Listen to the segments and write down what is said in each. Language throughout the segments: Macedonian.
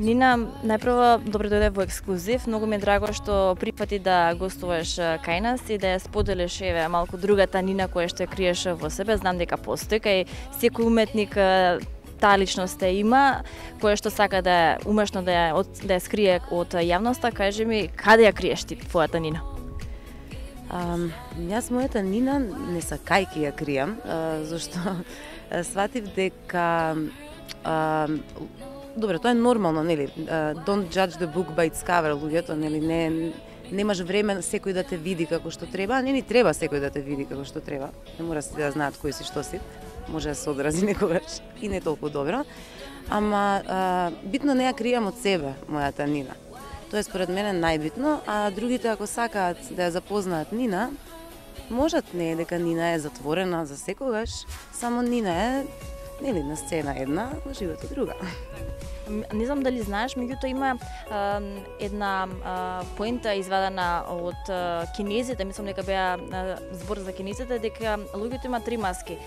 Нина, најпрво добре дојде во ексклузив. Многу ми е драго што припати да гостуваш кај нас и да ја споделиш еве малку другата Нина која што ја криеш во себе. Знам дека постои кај секој уметник таа личност има, која што сака да е умешно да ја скрие од јавноста. Кажи ми, каде ја криеш ти твојата Нина? Јас мојата Нина не сакајки ја кријам, зашто сватив дека добре, тоа е нормално, нели? Don't judge the book by its cover, луѓето, нели? Немаш време секој да те види како што треба, не ни треба секој да те види како што треба. Не мора сите да знаат кој си, што си. Може да се одрази некогаш и не толку добро. Ама битно не ја кријам од себе, мојата Нина. Тоа е според мене најбитно, а другите ако сакаат да ја запознаат Нина, можат, не е дека Нина е затворена за секогаш, само Нина е, нели, на сцена една, на животот друга. Не знам дали знаеш, меѓутоа има една поента извадена од кинезите, мислам дека беа збор за кинезите, дека луѓето има три маски.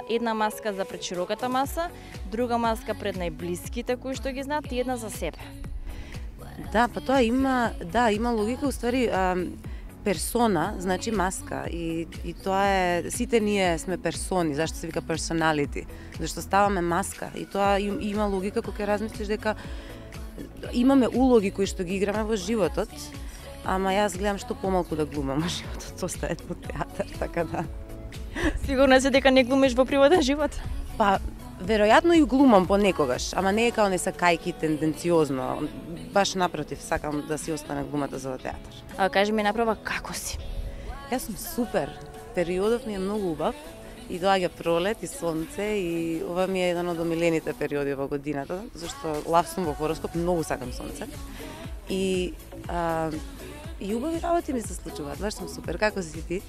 Една маска за пред широката маса, друга маска пред најблиските кои што ги знаат и една за себе. Да, па тоа има, има логика, уствари персона, значи маска и тоа е, сите ние сме персони, зашто се вика personality, зашто ставаме маска и тоа има логика кога ќе размислиш дека имаме улоги кои што ги играме во животот, ама јас гледам што помалку да глумам во животот, остаje во театар, така да. Сигурно се дека не глумиш во приватен живот? Па, веројатно и глумам понекогаш, ама не е као не сакајки тенденциозно, баш напротив, сакам да си остане глумата за театар. Кажи ми направо како си? Јас сум супер. Периодов ми е многу убав и доаѓа пролет и сонце и ова ми е еден од омилените периоди во годината, зашто лав сум во хороскоп, многу сакам сонце. И убави работи ми се случуваат, баш сум супер. Како си ти?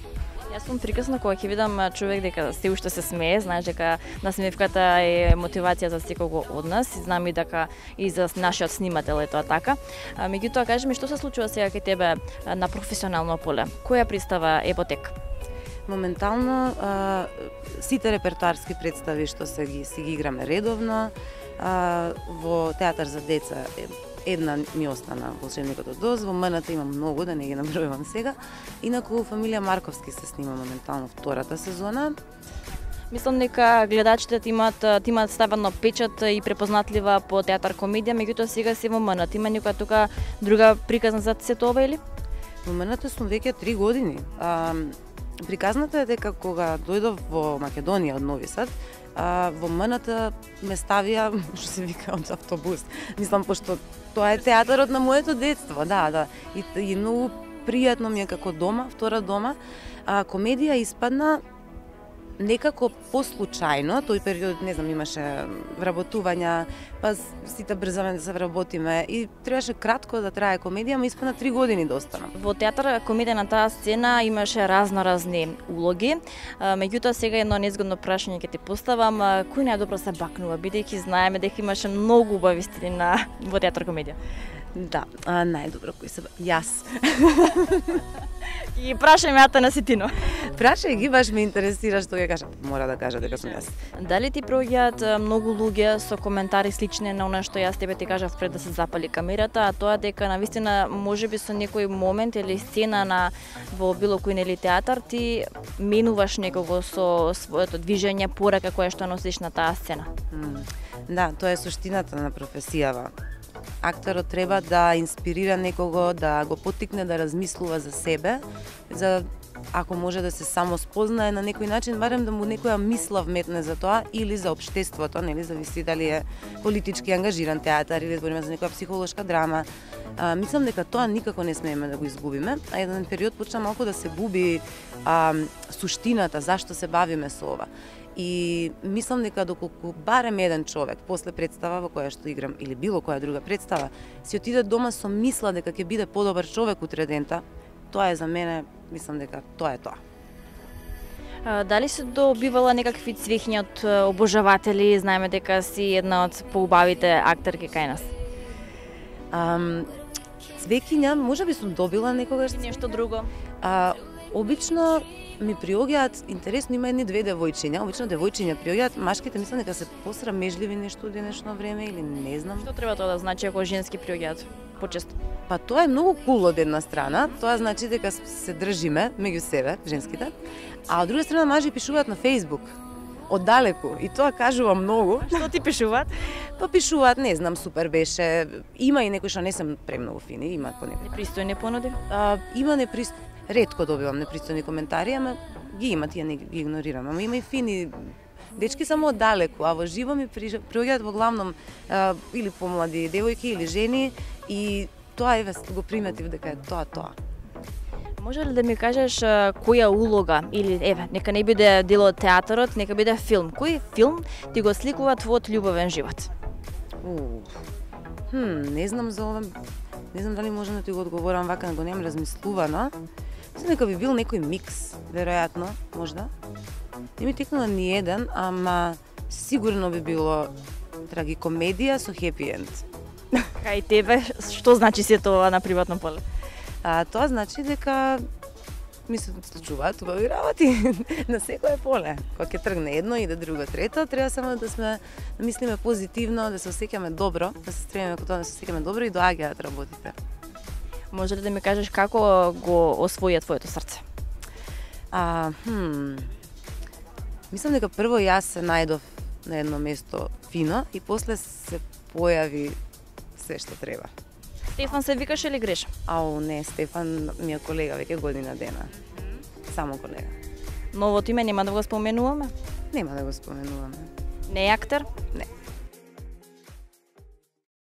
Јас сум прикасна кога ќе видам човек дека се уште се смее, знаеш дека насмевката е мотивација за секого од нас и знам и дека и за нашиот снимател е тоа така. Меѓутоа, кажи ми што се случува сега кај тебе на професионално поле? Која представа е во тек? Моментално сите репертоарски представи што си ги играме редовно, во театар за деца една ми остана Волшебникот од Оз, во МНТ има многу, да не ги набројувам сега. Инаку фамилија Марковски се снима моментално втората сезона. Мислам дека гледачите имаат ставено печат и препознатлива по театар комедија, меѓутоа сега си во МНТ. Има некоја тука друга приказна за сето ова или? Во МНТ сум веќе 3 години. Приказната е дека кога дојдов во Македонија од Нови Сад, во МНТ ме ставија, што се вика, од автобус. Мислам, пошто тоа е театарот на моето детство, да. И многу пријатно ми е како дома, втора дома. Комедија испадна некако послучајно, тој период, не знам, имаше вработувања, па сите брзаме да се вработиме и требаше кратко да трае комедија, ама испадна 3 години да останам. Во театар комедија на таа сцена имаше разни улоги, меѓутоа сега едно незгодно прашање ќе ти поставам, кој најдобро се бакнува, бидејќи знаеме дека имаше многу убави сцени во театар комедија. Да, најдобро кој се јас. И прашај ме ата на ситино. Прашај ги, баш ме интересира што ќе кажат. Мора да кажа дека сум јас. Дали ти проаѓаат многу луѓе со коментари слични на она што јас тебе ти кажав пред да се запали камерата, а тоа дека навистина можеби со некој момент или сцена во било кој нели театар ти менуваш некого со своето движење, порака која што носиш на таа сцена? Да, тоа е суштината на професијава. Актерот треба да инспирира некого, да го поттикне да размислува за себе, за ако може да се само спознае на некој начин, барем да му некоја мисла вметне за тоа или за општеството, нели, зависи дали е политички ангажиран театар или збориме за некоја психолошка драма. Мислам дека тоа никако не смееме да го изгубиме, а еден период почна малку да се губи суштината, зашто се бавиме со ова. И мислам дека доколку барем еден човек после представа во која што играм или било која друга представа, си отиде дома со мисла дека ќе биде подобар човек утре дента, тоа е за мене, мислам дека тоа е тоа. Дали се добивала некакви цвеќња од обожаватели? Знаеме дека си една од поубавите актерки кај нас. Цвеќиња, можеби сум добила некогаш. Нешто друго? Обично ми приоѓаат, интересно, има едни две девојчиња, обично девојчиња приоѓаат, машките мислам дека се посрамежливи нешто од денешно време или не знам. Што треба тоа да значи ако женски приоѓаат почесто? Па тоа е многу кул од една страна, тоа значи дека се држиме меѓу себе, женските, а од друга страна мажи пишуваат на Facebook. Оддалеку, и тоа кажува многу. Што ти пишуваат? Па пишуваат, не знам, супер беше. Има и некои што не се премногу фини, има понекогаш. Непристојни понуди? Има ретко добивам непристојни коментари, ама ги има, тие не ги игнорирам. Ама има и фини дечки само оддалеку, а во живо ми приоѓаат во главном или помлади девојки или жени и тоа еве го приметив дека е тоа. Може ли да ми кажеш која улога или еве, нека не биде дел од театарот, нека биде филм. Кој филм ти го сликува твојот љубовен живот? Не знам за ова. Не знам дали можам да ти го одговорам вака, го немам размислувано. Мислам дека би бил некој микс, веројатно, можда. Не ми текнува ни еден, ама сигурно би било трагикомедија со хепи енд. Кај тебе, што значи се тоа на приватно поле? Тоа значи дека ми се случуваат убави работи на секое поле. Кога ќе тргне едно, иде друго, трето, треба само да мислиме позитивно, да се осеќаме добро, да се стремиме кон тоа да се осеќаме добро и доаѓаат работите. Може ли да ми кажеш како го освоја твоето срце? Мислам дека прво јас се најдов на едно место фино и после се појави се што треба. Стефан се викаш или Греш? Не, Стефан ми е колега веќе година дена. Само колега. Новото име нема да го споменуваме? Нема да го споменуваме. Не е актер? Не.